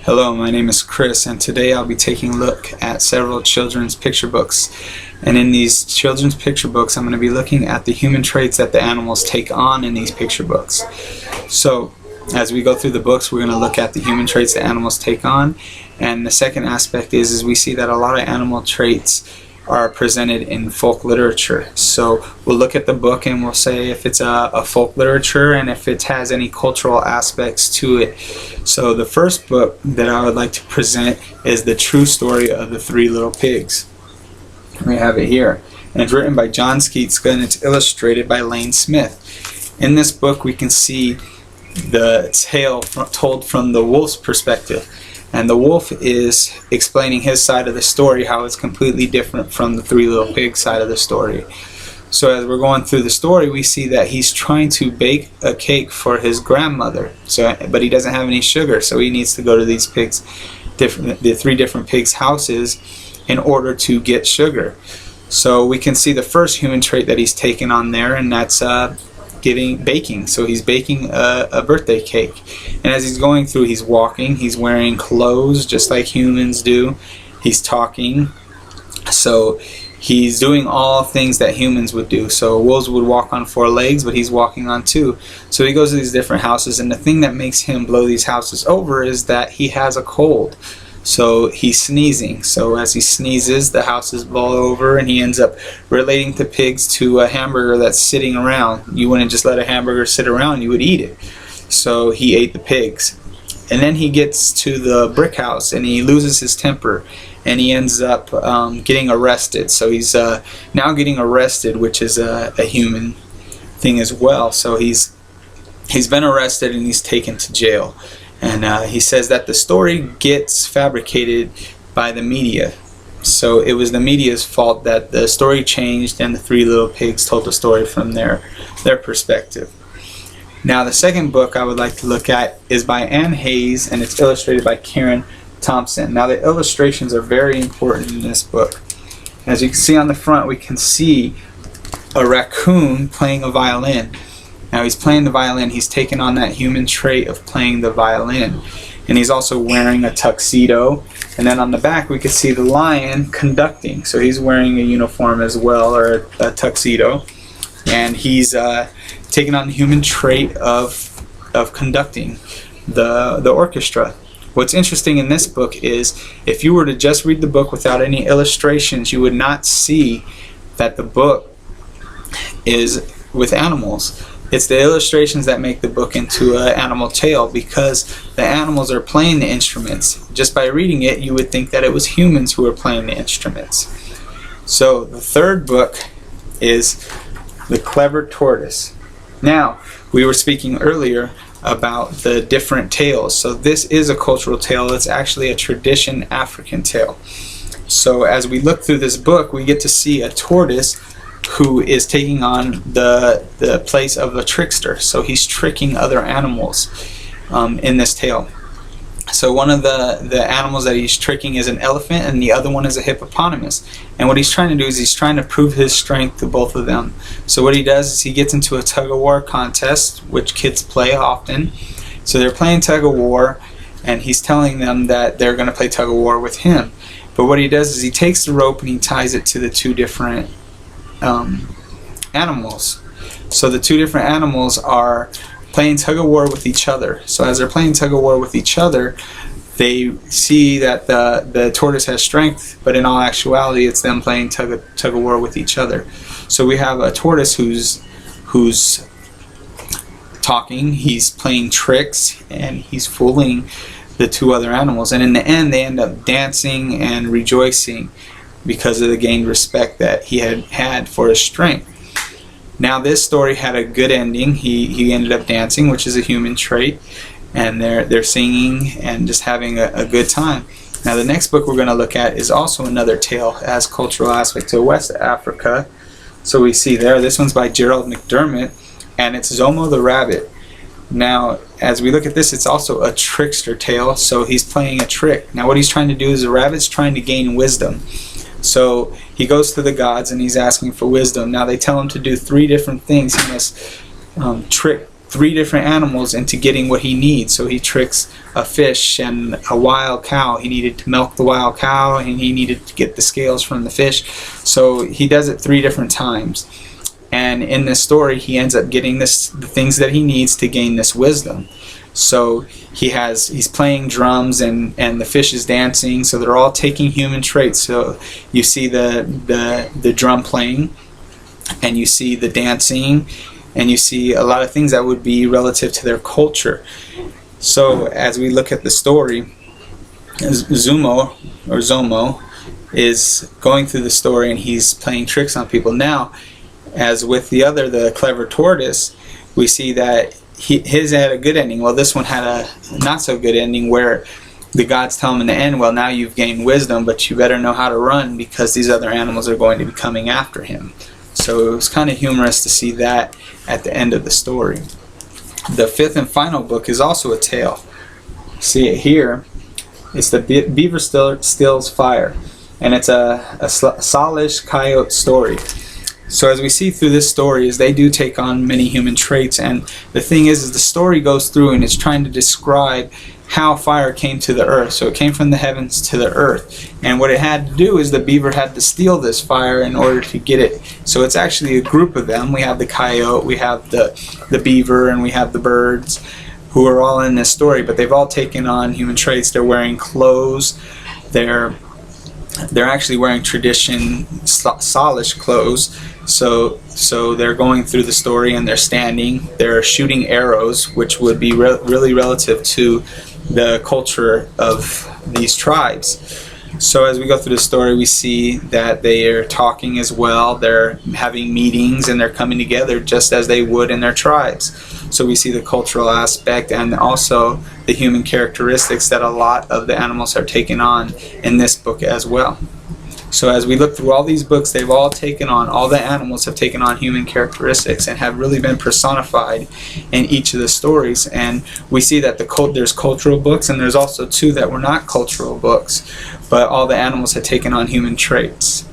Hello, my name is Chris, and today I'll be taking a look at several children's picture books. And in these children's picture books, I'm going to be looking at the human traits that the animals take on in these picture books. So, as we go through the books, we're going to look at the human traits that animals take on. And the second aspect is we see that a lot of animal traits are presented in folk literature. So we'll look at the book and we'll say if it's a folk literature and if it has any cultural aspects to it. So the first book that I would like to present is The True Story of the Three Little Pigs. We have it here. And it's written by John Skeetska and it's illustrated by Lane Smith. In this book we can see the tale told from the wolf's perspective. And the wolf is explaining his side of the story, how it's completely different from the Three Little Pigs side of the story. So as we're going through the story, we see that he's trying to bake a cake for his grandmother. But he doesn't have any sugar, so he needs to go to these pigs, the three different pigs' houses, in order to get sugar. So we can see the first human trait that he's taken on there, and that's baking. So he's baking a birthday cake, and as he's going through, he's walking, he's wearing clothes just like humans do, he's talking, so he's doing all things that humans would do. So wolves would walk on 4 legs, but he's walking on 2. So he goes to these different houses, and the thing that makes him blow these houses over is that he has a cold. So he's sneezing. So as he sneezes, the houses blow over, and he ends up relating the pigs to a hamburger that's sitting around. You wouldn't just let a hamburger sit around, you would eat it. So he ate the pigs. And then he gets to the brick house and he loses his temper and he ends up getting arrested. So he's now getting arrested, which is a human thing as well. So he's been arrested and he's taken to jail. And he says that the story gets fabricated by the media. So it was the media's fault that the story changed and the Three Little Pigs told the story from their perspective. Now the second book I would like to look at is by Ann Hayes, and it's illustrated by Karen Thompson. Now the illustrations are very important in this book. As you can see on the front, we can see a raccoon playing a violin. Now he's playing the violin, he's taken on that human trait of playing the violin. And he's also wearing a tuxedo. And then on the back we can see the lion conducting. So he's wearing a uniform as well, or a tuxedo. And he's taken on the human trait of conducting the orchestra. What's interesting in this book is if you were to just read the book without any illustrations, you would not see that the book is with animals. It's the illustrations that make the book into an animal tale, because the animals are playing the instruments. Just by reading it, you would think that it was humans who were playing the instruments. So the third book is The Clever Tortoise. Now, we were speaking earlier about the different tales. So this is a cultural tale. It's actually a tradition African tale. So as we look through this book, we get to see a tortoise who is taking on the place of a trickster. So he's tricking other animals in this tale. So one of the animals that he's tricking is an elephant, and the other one is a hippopotamus. And what he's trying to do is he's trying to prove his strength to both of them. So what he does is he gets into a tug-of-war contest, which kids play often. So they're playing tug-of-war, and he's telling them that they're going to play tug-of-war with him. But what he does is he takes the rope and he ties it to the 2 different animals. So the 2 different animals are playing tug-of-war with each other. So as they're playing tug-of-war with each other, they see that the tortoise has strength, but in all actuality it's them playing tug-of-war with each other. So we have a tortoise who's talking, he's playing tricks, and he's fooling the 2 other animals. And in the end they end up dancing and rejoicing because of the gained respect that he had for his strength. Now this story had a good ending. He ended up dancing, which is a human trait, and they're singing and just having a good time. Now the next book we're going to look at is also another tale. It has cultural aspect to West Africa. So we see there, this one's by Gerald McDermott, and it's Zomo the Rabbit. Now as we look at this, it's also a trickster tale. So he's playing a trick. Now what he's trying to do is the rabbit's trying to gain wisdom. So he goes to the gods and he's asking for wisdom. Now they tell him to do 3 different things. He must trick 3 different animals into getting what he needs. So he tricks a fish and a wild cow. He needed to milk the wild cow, and he needed to get the scales from the fish. So he does it 3 different times. And in this story, he ends up getting the things that he needs to gain this wisdom. So he's playing drums, and the fish is dancing. So they're all taking human traits. So you see the drum playing, and you see the dancing, and you see a lot of things that would be relative to their culture. So as we look at the story, Zomo is going through the story, and he's playing tricks on people. Now, as with the clever tortoise, we see that his had a good ending. Well, this one had a not so good ending, where the gods tell him in the end, well, now you've gained wisdom, but you better know how to run, because these other animals are going to be coming after him. So it was kind of humorous to see that at the end of the story. The 5th and final book is also a tale. See it here. It's the Beaver Steals Fire, and it's a Salish coyote story. So as we see through this story, is they do take on many human traits, and the thing is the story goes through and it's trying to describe how fire came to the earth. So it came from the heavens to the earth, and what it had to do is the beaver had to steal this fire in order to get it. So it's actually a group of them. We have the coyote, we have the beaver, and we have the birds, who are all in this story, but they've all taken on human traits. They're wearing clothes. They're actually wearing Salish clothes. So they're going through the story, and they're standing. They're shooting arrows, which would be really relative to the culture of these tribes. So as we go through the story, we see that they are talking as well. They're having meetings, and they're coming together just as they would in their tribes. So we see the cultural aspect, and also the human characteristics that a lot of the animals are taking on in this book as well. So as we look through all these books, all the animals have taken on human characteristics and have really been personified in each of the stories. And we see that there's cultural books, and there's also 2 that were not cultural books, but all the animals had taken on human traits.